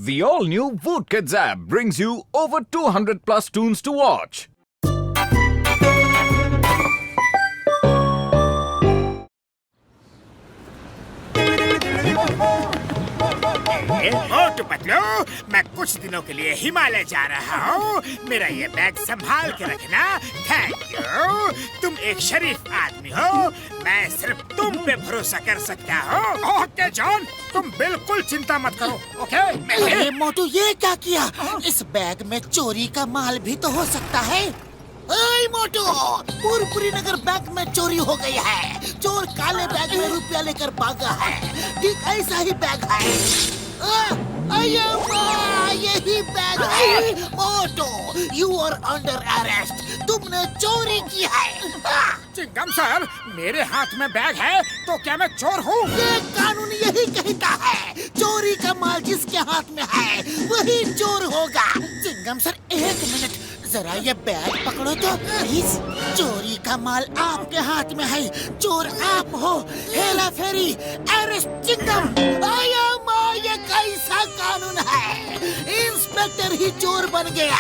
The all-new Voot Kids app brings you over 200 plus tunes to watch. Motu Patlu, मैं कुछ दिनों के लिए हिमालय जा रहा हूँ। मेरा ये बैग संभाल के रखना। Thank you. तुम एक शरीफ आदमी हो। मैं सिर्फ तुम पे भरोसा कर सकता हूँ। ओके जॉन, तुम बिल्कुल चिंता मत करो। ओके? अरे मोटू, ये क्या किया? इस बैग में चोरी का माल भी तो हो सकता है। ओए मोटू, पूरी नगर बैंक में चोरी हो गई है। चोर काले बैग में रुपया लेकर भागा है। ठीक ऐसा ही बैग है। यही बैग है। मोटू, यू आर अंडर अरेस्ट। तुमने चोरी की है। चिंगम सर, मेरे हाथ में बैग है तो क्या मैं चोर हूँ? ये कानून यही कहता है, चोरी का माल जिसके हाथ में है वही चोर होगा। चिंगम सर, एक मिनट, जरा ये बैग पकड़ो तो प्लीज। चोरी का माल आपके हाथ में है, चोर आप हो। हेला फेरी, अरेस्ट चिंगम। ये कैसा कानून है? इंस्पेक्टर ही चोर बन गया।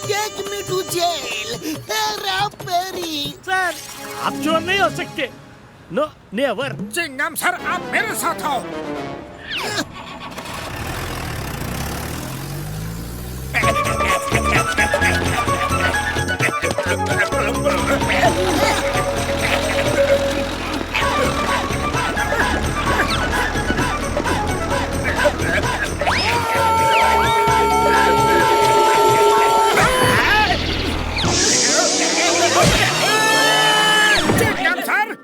Take me to jail. हेला फेरी। सर, आप चोर नहीं हो सकते। No, never. चिंगम सर, आप मेरे साथ आओ।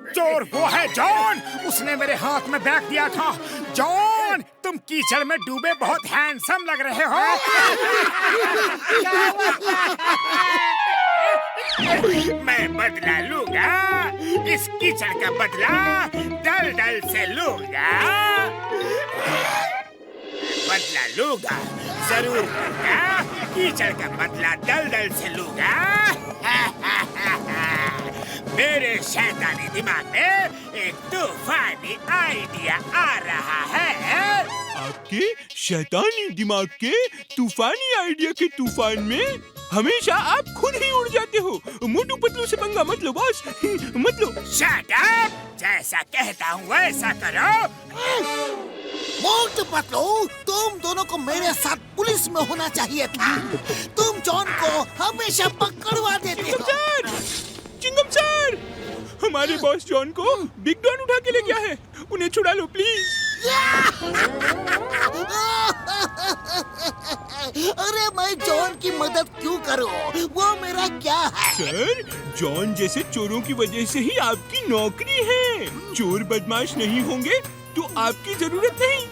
चोर वो है जॉन। उसने मेरे हाथ में बैग दिया था। जॉन, तुम कीचड़ में डूबे बहुत हैंडसम लग रहे हो। मैं बदला लूंगा। इस कीचड़ का बदला दल से लूंगा। बदला लूंगा, जरूर लूंगा। कीचड़ का बदला दल से लूंगा। मेरे शैतानी दिमाग में एक तूफानी आइडिया आ रहा है। आपके शैतानी दिमाग के तूफानी आइडिया के तूफान में हमेशा आप खुद ही उड़ जाते हो। मोटू पतलू से पंगा मत लो बॉस, मत लो। Shut up! जैसा कहता हूँ वैसा करो। मोटू पतलू, तुम दोनों को मेरे साथ पुलिस में होना चाहिए था। तुम जॉन को हमेशा पकड़वा देते हो। चिंगम सर, हमारे बॉस जॉन को बिग डॉन उठा के ले गया है। उन्हें छुड़ा लो प्लीज। अरे मैं जॉन की मदद क्यों करूं? वो मेरा क्या है? सर, जॉन जैसे चोरों की वजह से ही आपकी नौकरी है। चोर बदमाश नहीं होंगे तो आपकी जरूरत नहीं।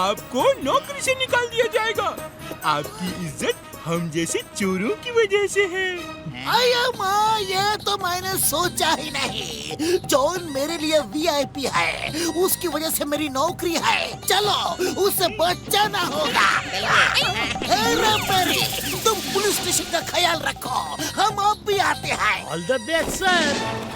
आपको नौकरी से निकाल दिया जाएगा। आपकी इज्जत हम जैसे चोरों की वजह से है। माँ, ये तो मैंने सोचा ही नहीं। जॉन मेरे लिए वीआईपी है। उसकी वजह से मेरी नौकरी है। चलो, उससे बचाना होगा। हेरा फेरी, तुम पुलिस स्टेशन का ख्याल रखो। हम अब भी आते हैं। All the best sir.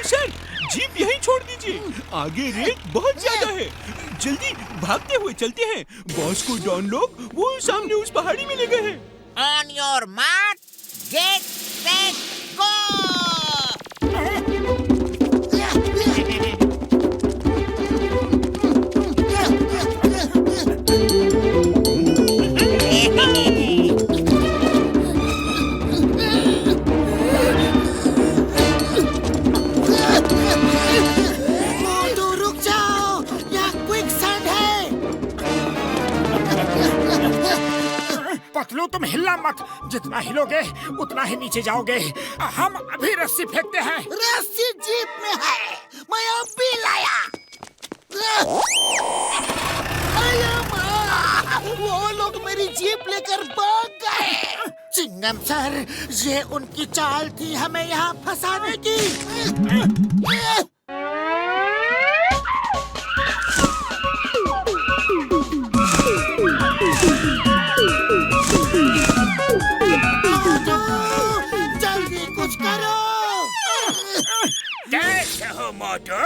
Sir, jeep यहीं छोड़ दीजिए। आगे रेत बहुत ज्यादा है। जल्दी भागते हुए चलते हैं। बॉस को डॉन लोग वो सामने उस पहाड़ी में ले गए हैं। On your mark, get set, go! Patlu, तुम हिलना मत। जितना हिलोगे उतना ही नीचे जाओगे। हम अभी रस्सी फेंकते हैं। रस्सी जीप में है। मैं अब भी लाया। वो लोग मेरी जीप लेकर भाग गए। चिंगम सर, ये उनकी चाल थी हमें यहाँ फंसाने की। जल्दी कुछ करो। कैसे हो मोटू?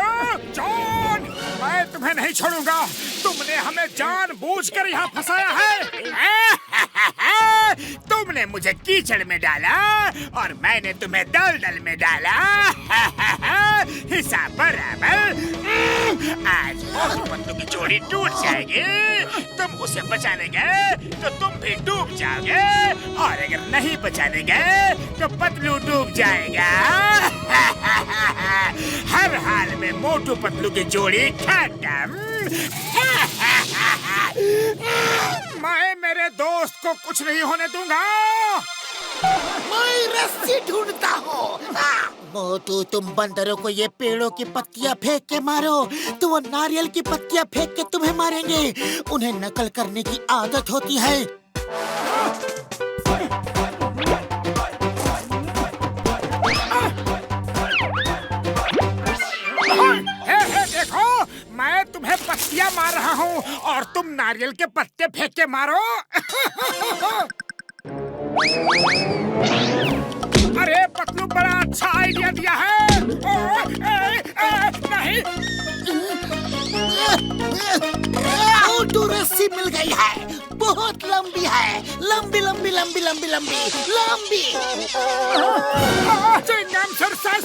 जॉन, मैं तुम्हें नहीं छोड़ूंगा। तुमने हमें जानबूझकर यहाँ फंसाया है। तुमने मुझे कीचड़ में डाला और मैंने तुम्हें दलदल में डाला। हिसाब बराबर। आज मोटू पतलू की जोड़ी टूट जाएगी। तुम उसे बचाने गए तो तुम भी डूब जाओगे, और अगर नहीं बचाने गए तो पतलू डूब जाएगा। हर हाल में मोटू पतलू की जोड़ी खत्म। मैं मेरे दोस्त को कुछ नहीं होने दूंगा। मैं रस्सी ढूंढता हूँ। मोटू, तुम बंदरों को ये पेड़ों की पत्तियाँ फेंक के मारो, तो वो नारियल की पत्तियाँ फेंक के तुम्हें मारेंगे। उन्हें नकल करने की आदत होती है। देखो, मैं तुम्हें पत्तियाँ मार रहा हूँ और तुम नारियल के पत्ते फेंक के मारो। अरे पतलू, बड़ा अच्छा आइडिया दिया है। नहीं, मोटू, रस्सी मिल गई है। बहुत लंबी है। लंबी लंबी लंबी लंबी लंबी लंबी। चिंगम सर, सौ।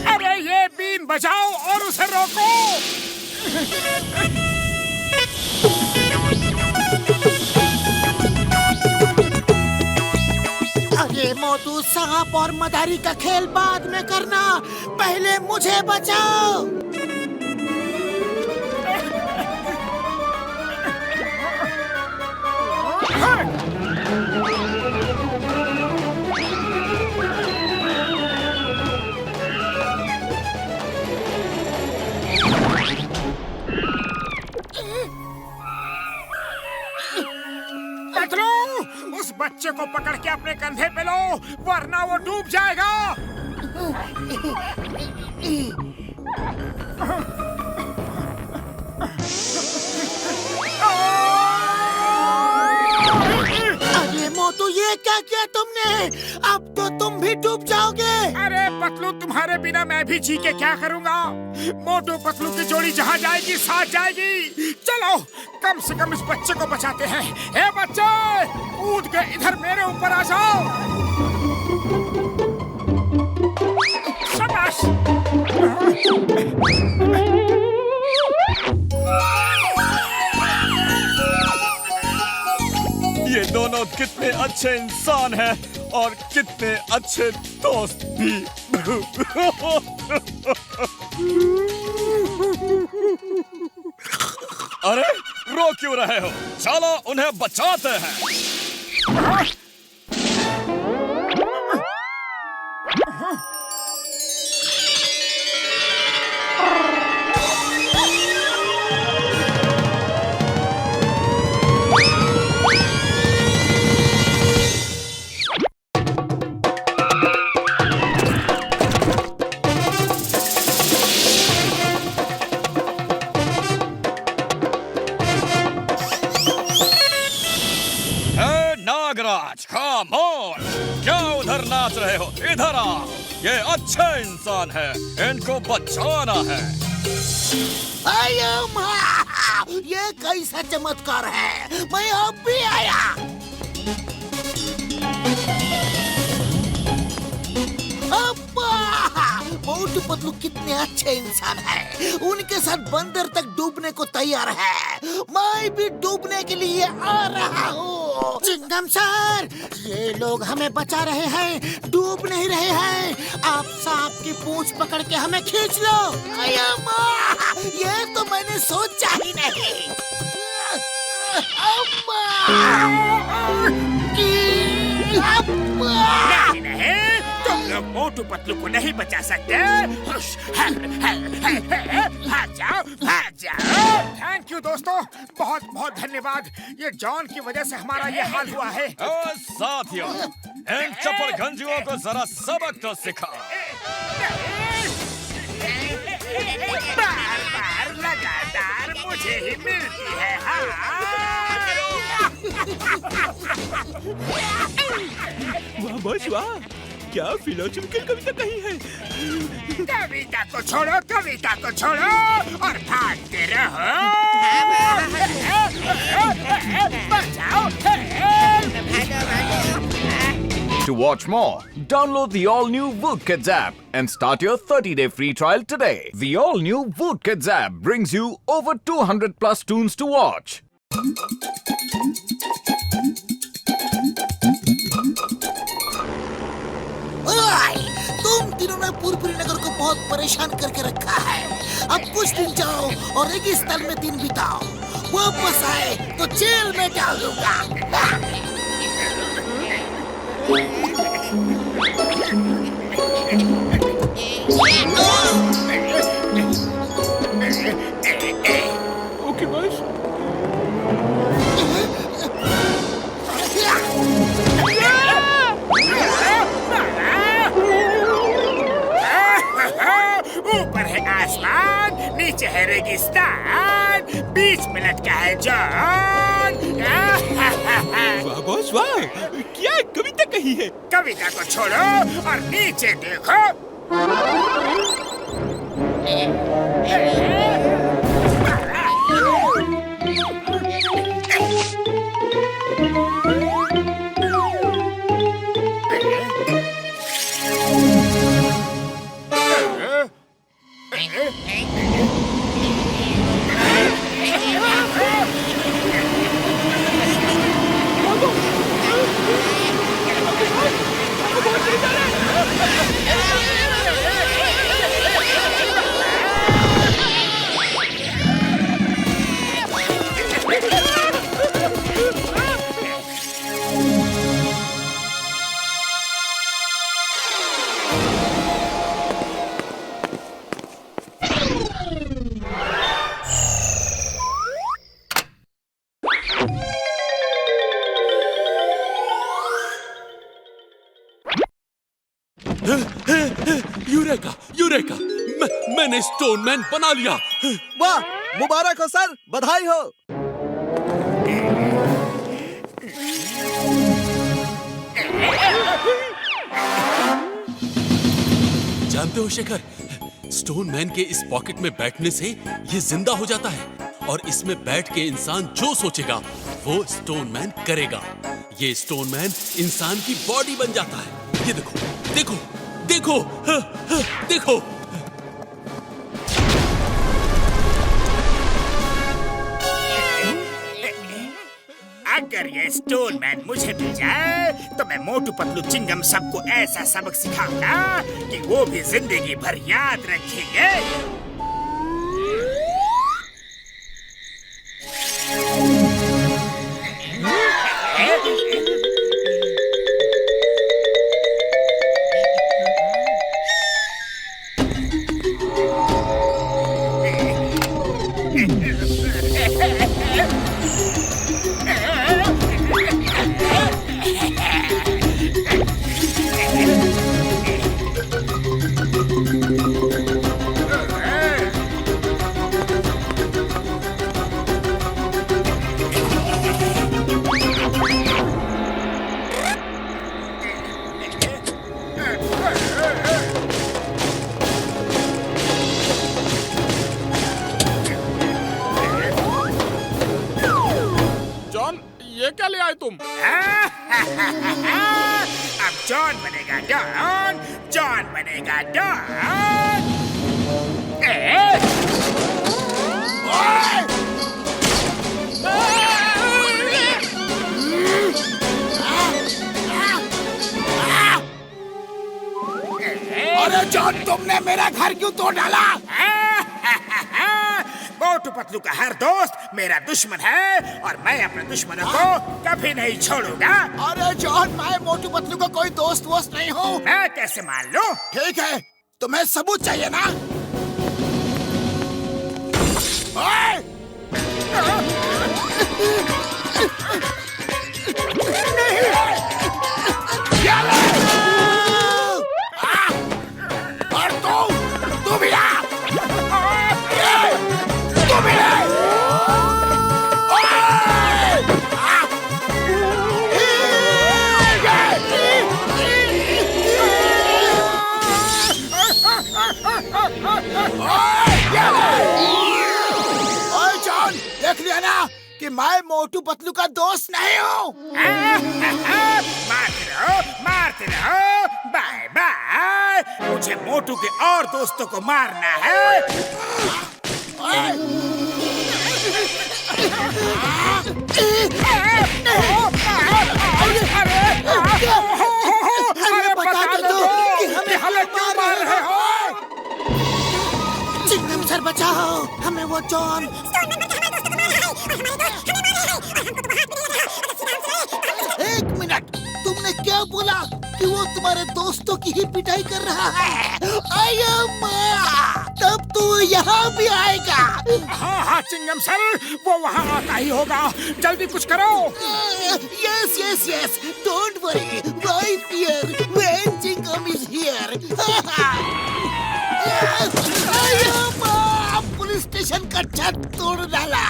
अरे ये बीन बजाओ और उसे रोको। अरे मोटू, सांप और मदारी का खेल बाद में करना, पहले मुझे बचाओ। पतलू, उस बच्चे को पकड़ के अपने कंधे पे लो, वरना वो डूब जाएगा। अरे मोटू, ये क्या किया तुमने? अब तो तुम भी डूब जाओगे। अरे पतलू, तुम्हारे बिना मैं भी जी के क्या करूँगा? मोटू पतलू की जोड़ी जहाँ जाएगी साथ जाएगी। चलो, कम से कम इस बच्चे को बचाते हैं। हे बच्चे, कूद के इधर मेरे ऊपर आ जाओ। शाबाश। ये दोनों कितने अच्छे इंसान हैं और कितने अच्छे दोस्त भी। अरे, रो क्यों रहे हो? चलो उन्हें बचाते हैं। Come on! क्या उधर नाच रहे हो? इधर आओ। ये अच्छे इंसान है, इनको बचाना है। ये कैसा चमत्कार है? मैं अब भी आया। मोटू पतलू कितने अच्छे इंसान हैं। उनके साथ बंदर तक डूबने को तैयार है। मैं भी डूबने के लिए आ रहा हूँ। चिंगम सर, ये लोग हमें बचा रहे हैं, डूब नहीं रहे हैं। आप सांप की पूंछ पकड़ के हमें खींच लो। ये तो मैंने सोचा ही नहीं। नहीं नहीं, तुम लोग मोटू पतलू को नहीं बचा सकते। भाग जाओ, भाग जाओ। थैंक यू दोस्तों, बहुत बहुत धन्यवाद। ये जॉन की वजह से हमारा ये हाल हुआ है। साथियों, इन चपड़गंजियों को जरा सबक तो सिखा। बार बार लगातार मुझे ही मिलती है। वाह बॉस वाह, क्या फिलोसॉफिकल कविता कही है। कविता को छोड़ो, कविता को छोड़ो और भागते रहो। बचाओ। To watch more, download the all-new Woot Kids app and start your 30-day free trial today. The all-new Woot Kids app brings you over 200 plus tunes to watch. ओए, तुम तीनों ने पुरपुरी नगर को बहुत परेशान करके रखा है। अब कुछ दिन जाओ और रेगिस्तान में दिन बिताओ। वापस आए तो जेल में डाल दूंगा। Okay boss. ऊपर है आसमान, नीचे है रेगिस्तान, बीच में लटका है जॉन। वाह बॉस वाह, क्या कविता कही है। कविता को छोड़ो और नीचे देखो। यूरेका, यूरेका, मैंने स्टोनमैन बना लिया। वाह, मुबारक हो सर, बधाई हो। जानते हो शेखर, स्टोनमैन के इस पॉकेट में बैठने से ये जिंदा हो जाता है और इसमें बैठ के इंसान जो सोचेगा वो स्टोनमैन करेगा। ये स्टोनमैन इंसान की बॉडी बन जाता है। ये देखो, देखो, देखो, देखो। अगर ये स्टोनमैन मुझे मिल जाए तो मैं मोटू पतलू चिंगम सबको ऐसा सबक सिखाऊंगा कि वो भी जिंदगी भर याद रखेंगे। ये क्या ले आए तुम? अब जॉन बनेगा डॉन, जॉन बनेगा डॉन। अरे जॉन, तुमने मेरा घर क्यों तोड़ डाला? मोटू पतलू का हर दोस्त मेरा दुश्मन है और मैं अपने दुश्मनों को कभी नहीं छोड़ूंगा। अरे जॉन, मैं मोटू पतलू का कोई दोस्त वोस्त नहीं हूँ। मैं कैसे मान लूं? ठीक है, तुम्हें सबूत चाहिए ना? ओए! और तू भी आ! तू भी आ! ओए जॉन, देख लिया ना कि मैं मोटू पतलू का दोस्त नहीं हूँ। मारते रहो, बाय बाय। मुझे मोटू के और दोस्तों को मारना है। अरे बता दो कि हमें क्यों मार रहे हो? चिंगम सर बचाओ हमें, वो जॉन। एक मिनट, तुमने क्या बोला कि वो तुम्हारे दोस्तों की ही पिटाई कर रहा है? तब तो यहाँ भी आएगा। हाँ चिंगम सर, वो वहाँ आता ही होगा। जल्दी कुछ करो। Yes, don't worry. Why fear when Chingam is here? Police station का छत तोड़ डाला।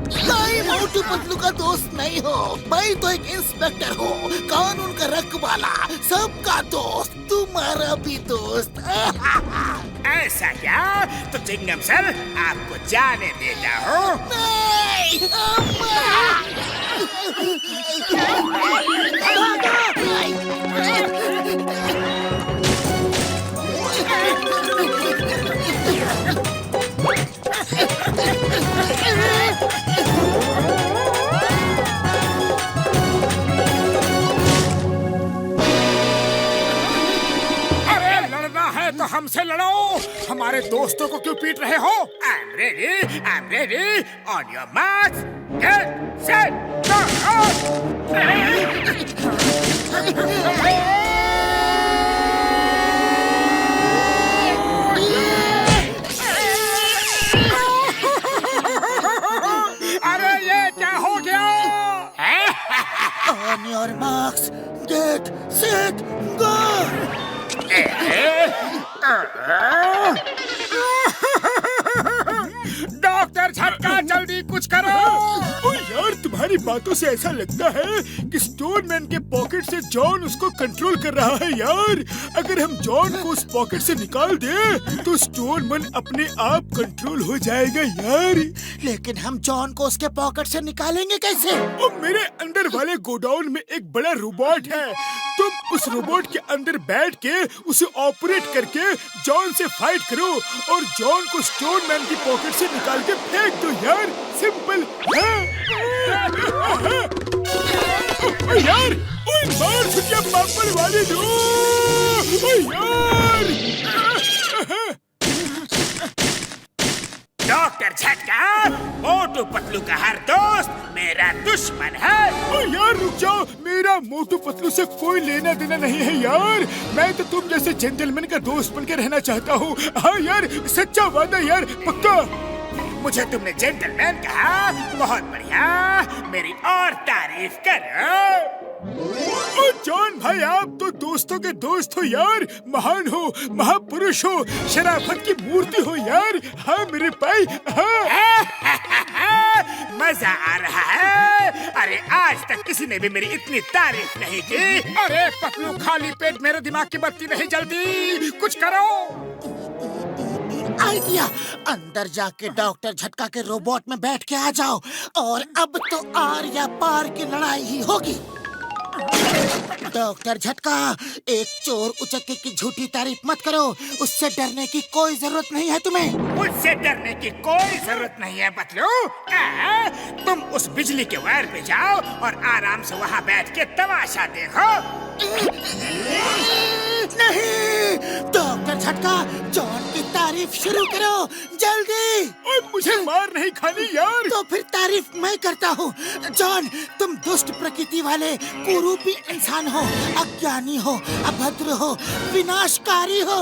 मैं मोटू पतलू का दोस्त नहीं हो, मैं तो एक इंस्पेक्टर हूँ, कानून का रखवाला, सबका दोस्त, तुम्हारा भी दोस्त। ऐसा क्या? तो चिंगम सर आपको जाने देता हूँ। नहीं, तो हमसे लड़ो, हमारे दोस्तों को क्यों पीट रहे हो? I'm ready. On your marks, get set, अरे ये क्या हो गया? On your marks, get set, go! Doctor झटका, जल्दी कुछ करो। ओ यार, तुम्हारी बातों से ऐसा लगता है कि स्टोनमैन के पॉकेट से जॉन उसको कंट्रोल कर रहा है यार। अगर हम जॉन को उस पॉकेट से निकाल दे तो स्टोनमैन अपने आप कंट्रोल हो जाएगा यार। लेकिन हम जॉन को उसके पॉकेट से निकालेंगे कैसे? ओ मेरे अंदर वाले गोडाउन में एक बड़ा रोबोट है, तुम उस रोबोट के अंदर बैठ के उसे ऑपरेट करके जॉन से फाइट करो और जॉन को स्टोनमैन की पॉकेट से निकाल के फेंक दो यार। सिंपल है। यार, ओए मार छुट्टियां पापड़ वाले दो। यार, डॉक्टर झटका, मोटू पतलू का हर दोस्त मेरा दुश्मन है। ओ यार रुक जाओ, मेरा मोटू पतलू से कोई लेना देना नहीं है यार। मैं तो तुम जैसे जेंटलमैन का दोस्त बन के रहना चाहता हूँ। हाँ यार, सच्चा वादा यार, पक्का। मुझे तुमने जेंटलमैन कहा, बहुत बढ़िया, मेरी और तारीफ करो। ओ जॉन भाई, आप तो दोस्तों के दोस्त हो यार, महान हो, महापुरुष हो, शराफत की मूर्ति हो यार। हाँ मेरे भाई, हाँ। मजा आ रहा है। अरे आज तक किसी ने भी मेरी इतनी तारीफ नहीं की। अरे पतलू, खाली पेट मेरे दिमाग की बत्ती नहीं जलती, कुछ करो। आइडिया, अंदर जाके डॉक्टर झटका के रोबोट में बैठ के आ जाओ और अब तो आर या पार की लड़ाई ही होगी। डॉक्टर झटका, एक चोर उचक्के की झूठी तारीफ मत करो, उससे डरने की कोई जरूरत नहीं है तुम्हें। मुझसे डरने की कोई जरूरत नहीं है पतलू। तुम उस बिजली के वायर पे जाओ और आराम से वहाँ बैठ के तमाशा देखो। नहीं, डॉक्टर इंस्पेक्टर झटका, जॉन की तारीफ शुरू करो जल्दी। ओए, मुझे मार नहीं खानी यार। तो फिर तारीफ मैं करता हूँ। जॉन, तुम दुष्ट प्रकृति वाले कुरूपी इंसान हो, अज्ञानी हो, अभद्र हो, विनाशकारी हो।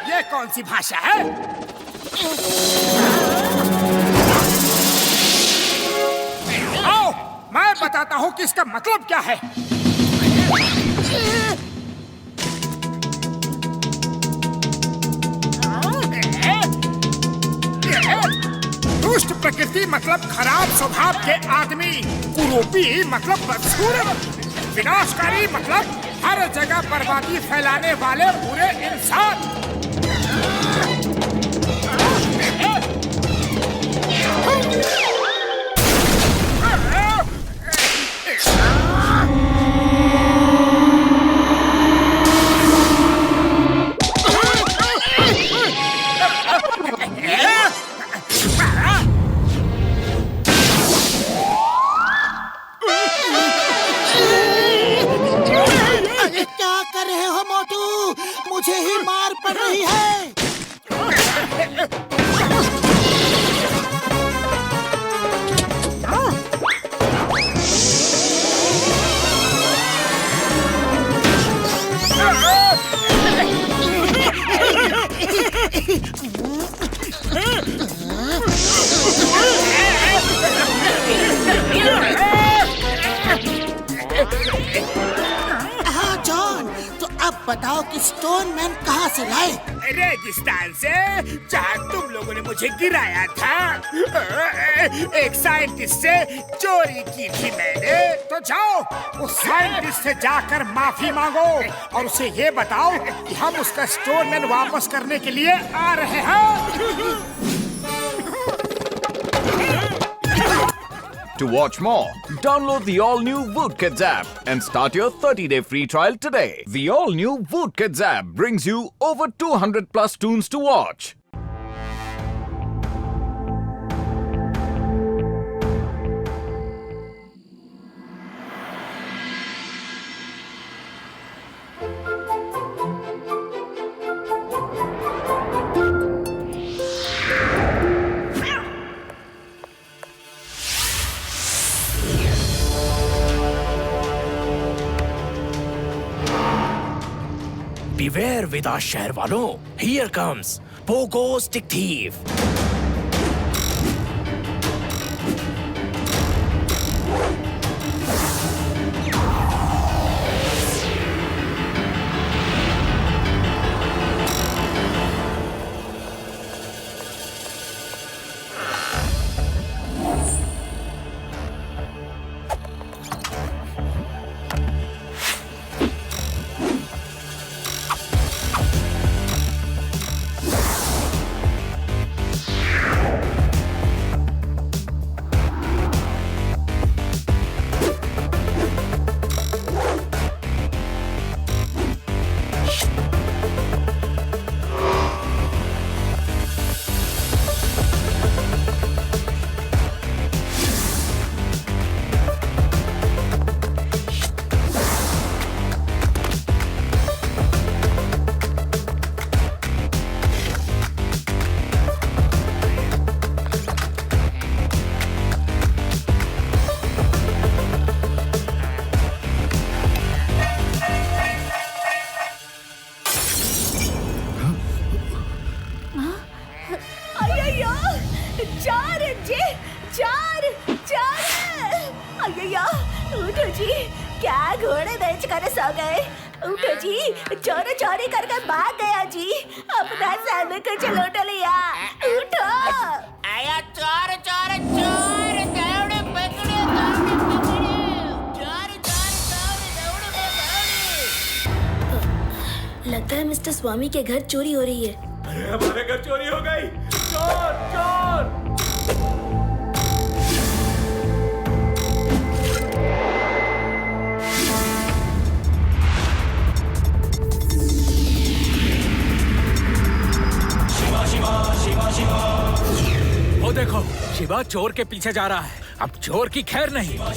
ये कौन सी भाषा है? आओ, मैं बताता हूँ कि इसका मतलब क्या है। दुष्ट प्रकृति मतलब खराब स्वभाव के आदमी, कुरूपी मतलब बदसूरत, विनाशकारी मतलब हर जगह बर्बादी फैलाने वाले बुरे इंसान। क्या कर रहे हो मोटू? मुझे ही मार पड़ रही है। हाँ जॉन, तो अब बताओ कि स्टोन मैन कहाँ से लाए? रेगिस्तान से, जहाँ तुम लोगों ने मुझे गिराया था। एक साइंटिस्ट से चोरी की थी मैंने। तो जाओ, उस साइंटिस्ट से जाकर माफी मांगो और उसे ये बताओ कि हम उसका स्टोन मैन वापस करने के लिए आ रहे हैं। To watch more, download the all-new Woodkids app and start your 30-day free trial today. The all-new Woodkids app brings you over 200 plus tunes to watch. Beware विदा शहर वालों, here comes Pogo Stick Thief. उठो जी, क्या घोड़े बेच कर सो गए। उठो जी, चोरी चोरी करके भाग गया जी, अपना सब कुछ लूट लिया। उठो। आया चोर चोर चोर, दौड़े पकड़े दौड़े पकड़े, चोर चोर दौड़े दौड़े दौड़े। लगता है मिस्टर स्वामी के घर चोरी हो रही है। अरे हमारे घर चोरी हो गई। चोर चोर। वो देखो, शिवा चोर के पीछे जा रहा है। अब चोर की खैर नहीं। शिवा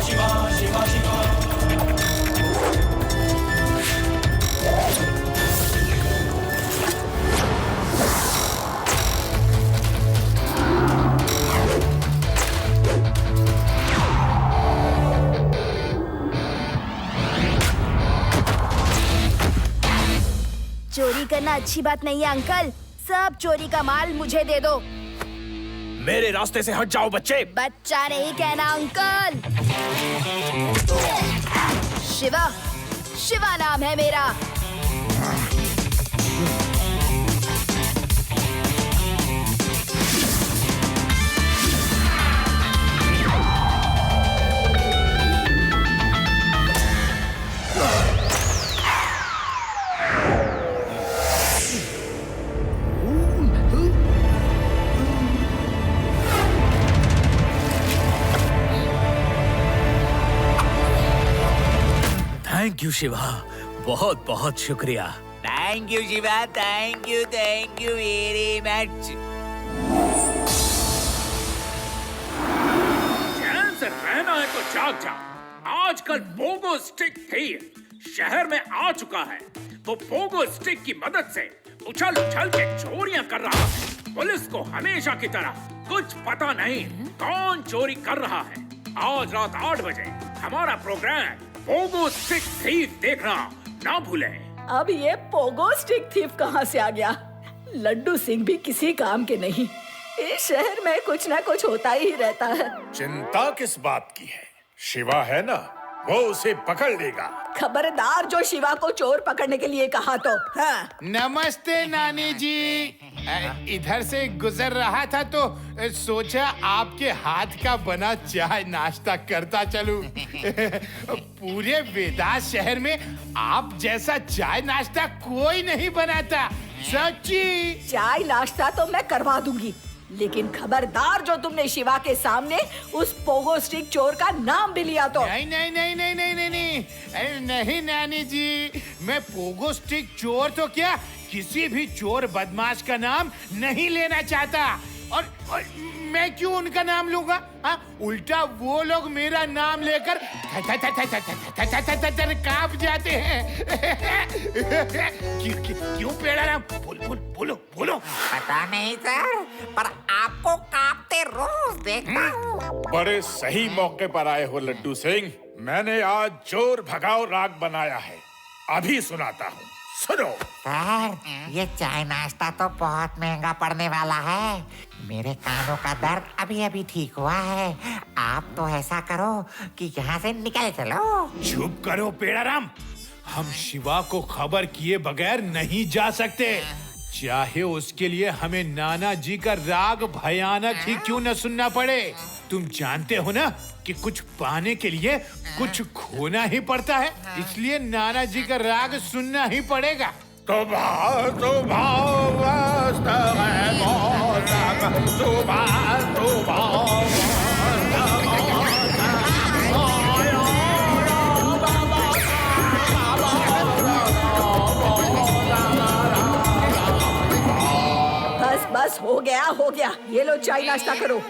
शिवा शिवा शिवा। करना अच्छी बात नहीं है अंकल। सब चोरी का माल मुझे दे दो। मेरे रास्ते से हट जाओ बच्चे। बच्चा नहीं कहना अंकल। शिवा, शिवा नाम है मेरा। थैंक यू शिवा, बहुत बहुत शुक्रिया। Thank you Shiva, thank you very much. चैन से रहना है तो जाग जा। आजकल पोगो स्टिक थीफ शहर में आ चुका है। वो पोगो स्टिक की मदद से उछल उछल के चोरियां कर रहा है। पुलिस को हमेशा की तरह कुछ पता नहीं कौन चोरी कर रहा है। आज रात 8 बजे हमारा प्रोग्राम पोगो स्टिक थीफ देखना ना भूलें। अब ये पोगो स्टिक थीफ कहाँ से आ गया? लड्डू सिंह भी किसी काम के नहीं। इस शहर में कुछ ना कुछ होता ही रहता है। चिंता किस बात की है? शिवा है ना, वो उसे पकड़ लेगा। खबरदार जो शिवा को चोर पकड़ने के लिए कहा तो। हाँ। नमस्ते नानी जी। इधर से गुजर रहा था तो सोचा आपके हाथ का बना चाय नाश्ता करता चलूं। पूरे वेदास शहर में आप जैसा चाय नाश्ता कोई नहीं बनाता। सच्ची। चाय नाश्ता तो मैं करवा दूंगी, लेकिन खबरदार जो तुमने शिवा के सामने उस पोगो स्टिक चोर का नाम भी लिया तो। नहीं नहीं नहीं नहीं नहीं नहीं नहीं नहीं नानी जी, मैं पोगो स्टिक चोर तो क्या किसी भी चोर बदमाश का नाम नहीं लेना चाहता। और मैं क्यों उनका नाम लूंगा? उल्टा वो लोग मेरा नाम लेकर कांप जाते हैं। क्यों पेड़ा नाम? बोलो बोलो। पता नहीं सर, पर आपको कांपते रोज देखता हूँ। बड़े सही मौके पर आए हो लड्डू सिंह। मैंने आज चोर भगाओ राग बनाया है, अभी सुनाता हूँ, सुनो। सर, ये चाय नाश्ता तो बहुत महंगा पड़ने वाला है। मेरे कानों का दर्द अभी अभी ठीक हुआ है। आप तो ऐसा करो कि यहाँ से निकल चलो। चुप करो पेड़ाराम, हम शिवा को खबर किए बगैर नहीं जा सकते, चाहे उसके लिए हमें नाना जी का राग भयानक ही क्यों न सुनना पड़े। तुम जानते हो ना कि कुछ पाने के लिए कुछ खोना ही पड़ता है, इसलिए नाना जी का राग सुनना ही पड़ेगा। बस हो गया। ये लो चाय नाश्ता करो।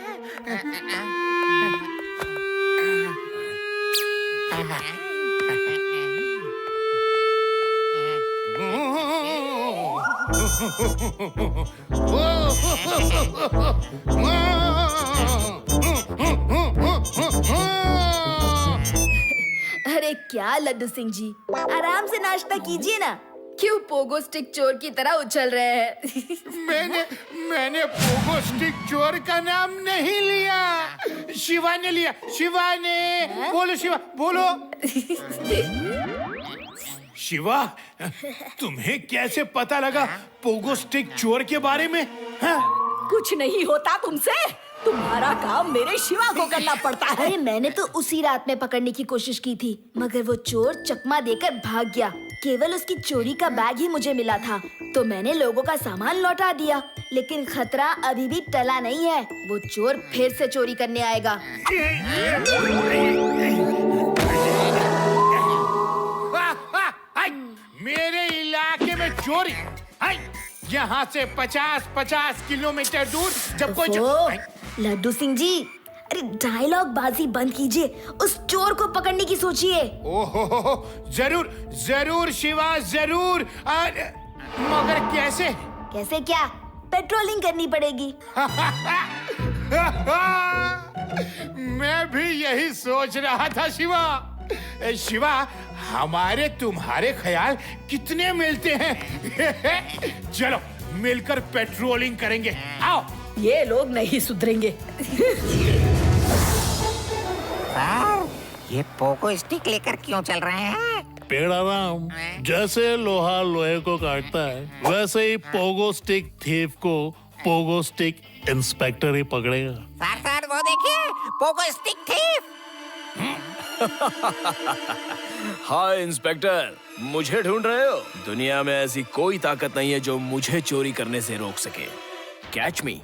अरे क्या लड्डू सिंह जी, आराम से नाश्ता कीजिए ना। क्यों पोगो स्टिक चोर की तरह उछल रहे हैं? मैंने पोगो स्टिक चोर का नाम नहीं लिया, शिवा ने लिया। शिवा ने। बोलो शिवा, बोलो। शिवा, तुम्हें कैसे पता लगा पोगो स्टिक चोर के बारे में? हाँ? कुछ नहीं होता तुमसे, तुम्हारा काम मेरे शिवा को करना पड़ता है। अरे मैंने तो उसी रात में पकड़ने की कोशिश की थी, मगर वो चोर चकमा देकर भाग गया। केवल उसकी चोरी का बैग ही मुझे मिला था, तो मैंने लोगों का सामान लौटा दिया। लेकिन खतरा अभी भी टला नहीं है, वो चोर फिर से चोरी करने आएगा। मेरे इलाके में चोरी? यहाँ से 50 किलोमीटर दूर जब कोई लड्डू सिंह जी, अरे डायलॉग बाजी बंद कीजिए, उस चोर को पकड़ने की सोचिए। ओहो, जरूर शिवा, जरूर। मगर कैसे? कैसे क्या? पेट्रोलिंग करनी पड़ेगी। मैं भी यही सोच रहा था शिवा। शिवा, हमारे तुम्हारे ख्याल कितने मिलते हैं? चलो मिलकर पेट्रोलिंग करेंगे। आओ। ये लोग नहीं सुधरेंगे। सर, ये पोगो स्टिक लेकर क्यों चल रहे हैं? पेड़ाराम, जैसे लोहा लोहे को काटता है, वैसे ही पोगो स्टिक थीफ को पोगो स्टिक इंस्पेक्टर ही पकड़ेगा। सर वो देखिए, पोगो स्टिक थीफ। हाय इंस्पेक्टर, मुझे ढूंढ रहे हो? दुनिया में ऐसी कोई ताकत नहीं है जो मुझे चोरी करने से रोक सके। Catch me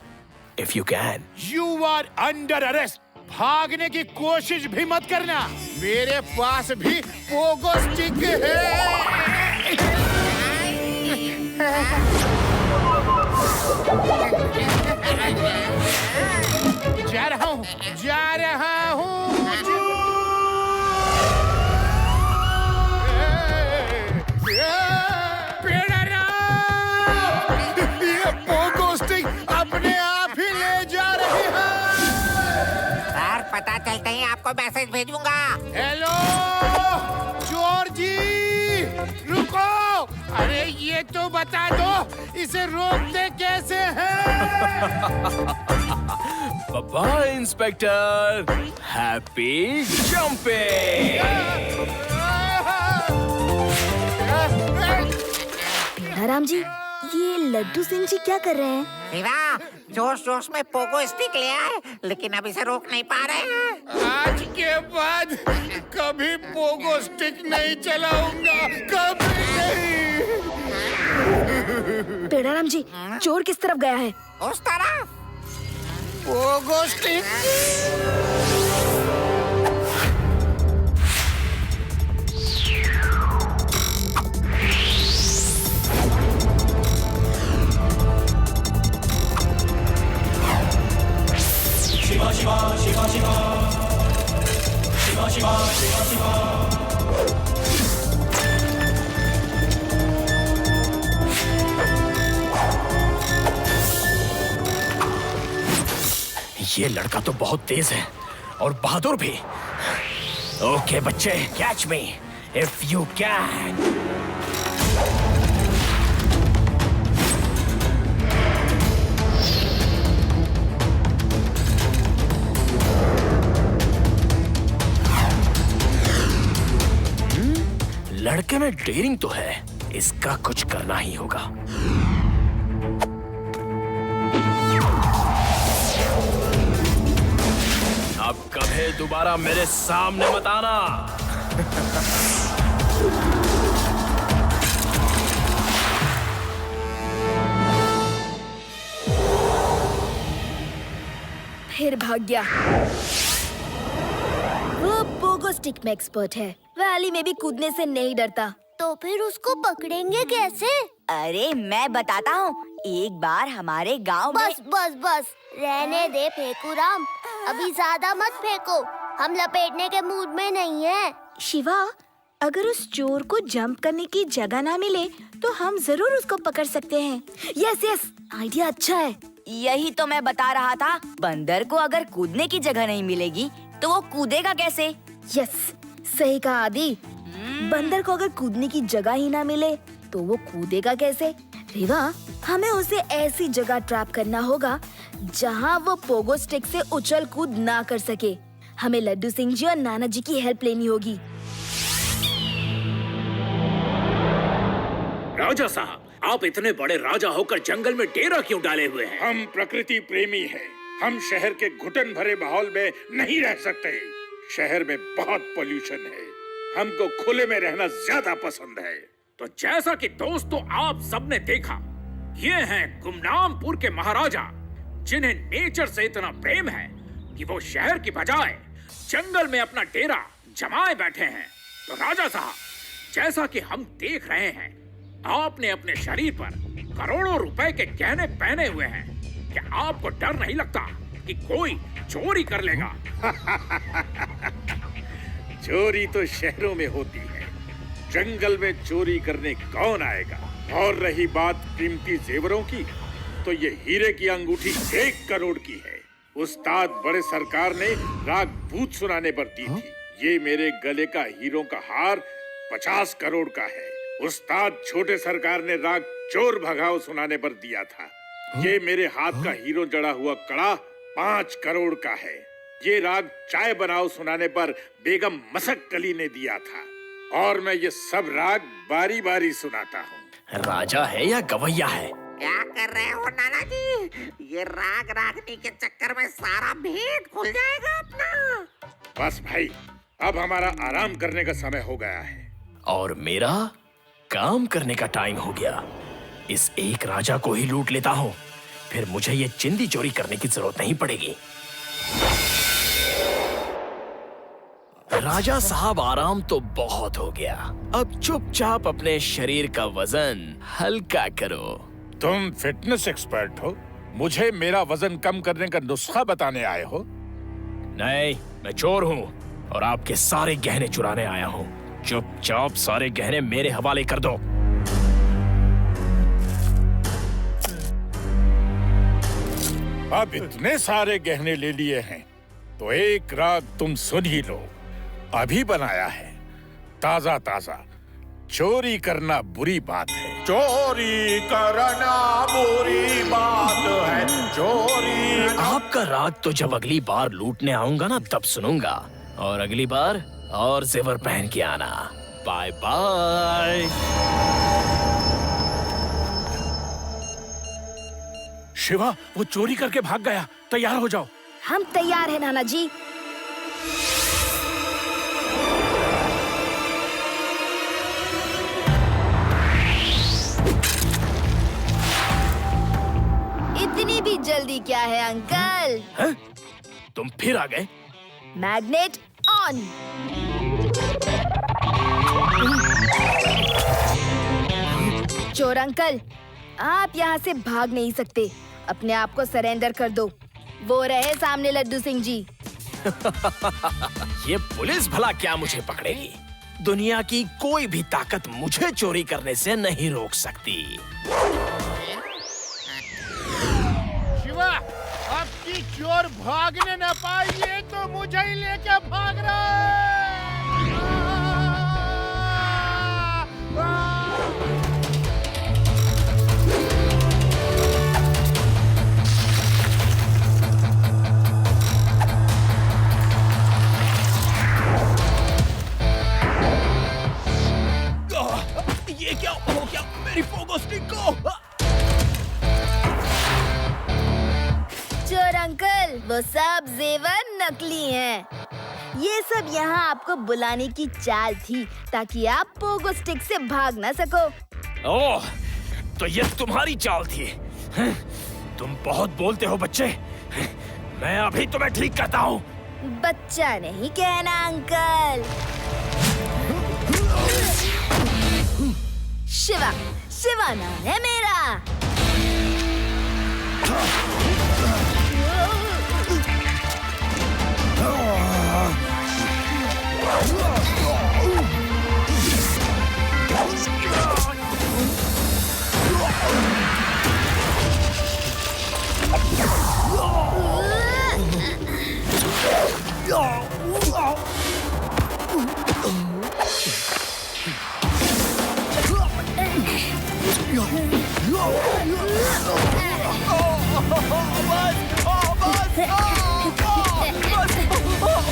if you can. You are under arrest. भागने की कोशिश भी मत करना। मेरे पास भी पोगो स्टिक है। जा रहा हूँ। ये पोगो स्टिक अपने आप ही ले जा रही है। सर, पता चलते ही आपको मैसेज भेजूंगा। हेलो चोर जी, रुको। अरे ये तो बता दो, इसे रोकते कैसे हैं? Bye inspector, happy jumping. Ram ji, ये लड्डू सिंह जी क्या कर रहे हैं? शिवा, जोश में पोगो स्टिक ले आए, लेकिन अभी से रोक नहीं पा रहे हैं। आज के बाद कभी पोगो स्टिक नहीं चलाऊंगा, कभी नहीं। पेड़ाराम जी, चोर किस तरफ गया है? उस तरफ। Pogo stick. शिवा शिवा शिवा शिवा शिवा शिवा शिवा शिवा। ये लड़का तो बहुत तेज है और बहादुर भी। ओके बच्चे, catch me if you can. लड़के में डेयरिंग तो है, इसका कुछ करना ही होगा। अब कभी दोबारा मेरे सामने मत आना। फिर भाग गया। वो पोगो स्टिक में एक्सपर्ट है, वैली में भी कूदने से नहीं डरता। तो फिर उसको पकड़ेंगे कैसे? अरे मैं बताता हूँ। एक बार हमारे गांव में बस रहने दे फेकूराम, अभी ज्यादा मत फेंको, हम लपेटने के मूड में नहीं हैं। शिवा, अगर उस चोर को जंप करने की जगह ना मिले तो हम जरूर उसको पकड़ सकते हैं। यस, आइडिया अच्छा है। यही तो मैं बता रहा था। बंदर को अगर कूदने की जगह नहीं मिलेगी तो वो कूदेगा कैसे? यस, सही कहा आदि। बंदर को अगर कूदने की जगह ही ना मिले तो वो कूदेगा कैसे? रेवा, हमें उसे ऐसी जगह ट्रैप करना होगा जहाँ वो पोगो स्टिक से उछल कूद ना कर सके। हमें लड्डू सिंह जी और नाना जी की हेल्प लेनी होगी। राजा साहब, आप इतने बड़े राजा होकर जंगल में डेरा क्यों डाले हुए हैं? हम प्रकृति प्रेमी हैं। हम शहर के घुटन भरे माहौल में नहीं रह सकते। शहर में बहुत पोल्यूशन है, हमको खुले में रहना ज्यादा पसंद है। तो जैसा कि दोस्तों आप सबने देखा, ये हैं गुमनामपुर के महाराजा, जिन्हें नेचर से इतना प्रेम है कि वो शहर की बजाय जंगल में अपना डेरा जमाए बैठे हैं। तो राजा साहब, जैसा कि हम देख रहे हैं, आपने अपने शरीर पर करोड़ों रुपए के गहने पहने हुए हैं। क्या आपको डर नहीं लगता कि कोई चोरी कर लेगा? चोरी तो शहरों में होती है, जंगल में चोरी करने कौन आएगा? और रही बात कीमती जेवरों की, तो ये हीरे की अंगूठी 1 करोड़ की है। उस्ताद बड़े सरकार ने राग भूत सुनाने पर दी थी। ये मेरे गले का हीरों का हार 50 करोड़ का है। उस्ताद छोटे सरकार ने राग चोर भगाओ सुनाने पर दिया था। ये मेरे हाथ का हीरो जड़ा हुआ कड़ा 5 करोड़ का है। ये राग चाय बनाओ सुनाने पर बेगम मसक कली ने दिया था। और मैं ये सब राग बारी बारी सुनाता हूँ। राजा है या गवैया है? क्या कर रहे हो नाना जी? ये राग रागनी के चक्कर में सारा भेद खुल जाएगा अपना। बस भाई, अब हमारा आराम करने का समय हो गया है। और मेरा काम करने का टाइम हो गया। इस एक राजा को ही लूट लेता हूँ, फिर मुझे ये चिंदी चोरी करने की जरूरत नहीं पड़ेगी। राजा साहब, आराम तो बहुत हो गया। अब चुपचाप अपने शरीर का वजन हल्का करो। तुम फिटनेस एक्सपर्ट हो, मुझे मेरा वजन कम करने का नुस्खा बताने आए हो? नहीं, मैं चोर हूँ और आपके सारे गहने चुराने आया हूँ। चुपचाप सारे गहने मेरे हवाले कर दो। अब इतने सारे गहने ले लिए हैं, तो एक राग तुम सुन ही लो। अभी बनाया है, ताजा ताजा। चोरी करना बुरी बात है। चोरी करना बुरी बात है। चोरी। आपका राग तो जब अगली बार लूटने आऊंगा ना, तब सुनूंगा। और अगली बार और जेवर पहन के आना। Bye bye. शिवा, वो चोरी करके भाग गया। तैयार हो जाओ। हम तैयार हैं नाना जी। इतनी भी जल्दी क्या है अंकल? है? तुम फिर आ गए? Magnet on. चोर अंकल, आप यहाँ से भाग नहीं सकते। अपने आप को सरेंडर कर दो। वो रहे सामने लड्डू सिंह जी। ये पुलिस भला क्या मुझे पकड़ेगी? दुनिया की कोई भी ताकत मुझे चोरी करने से नहीं रोक सकती। शिवा, आपकी चोर भागने न पाइए तो मुझे ही लेके भाग रहा है। ये क्या हो गया मेरी पोगो स्टिक को? चोर अंकल, वो सब जेवर नकली हैं। ये सब यहाँ आपको बुलाने की चाल थी, ताकि आप पोगो स्टिक से भाग ना सको। ओह, तो ये तुम्हारी चाल थी। तुम बहुत बोलते हो बच्चे। मैं अभी तुम्हें ठीक करता हूँ। बच्चा नहीं कहना अंकल। शिवा, शिवा नाम है मेरा।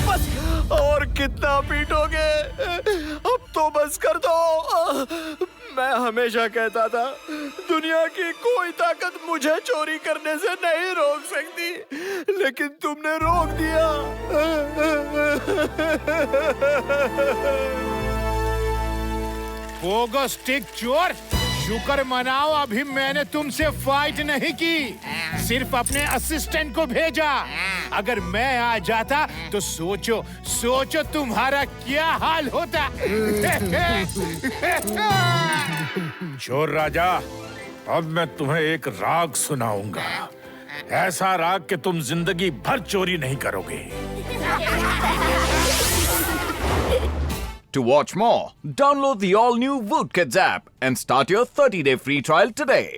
बस, और कितना पीटोगे? अब तो बस कर दो। मैं हमेशा कहता था, दुनिया की कोई ताकत मुझे चोरी करने से नहीं रोक सकती, लेकिन तुमने रोक दिया। पोगो स्टिक चोर, शुक्र मनाओ अभी मैंने तुमसे फाइट नहीं की, सिर्फ अपने असिस्टेंट को भेजा। अगर मैं आ जाता तो सोचो सोचो तुम्हारा क्या हाल होता। चोर राजा, अब मैं तुम्हें एक राग सुनाऊंगा। ऐसा राग कि तुम जिंदगी भर चोरी नहीं करोगे। To watch more, download the all-new Woot Kids app and start your 30-day free trial today.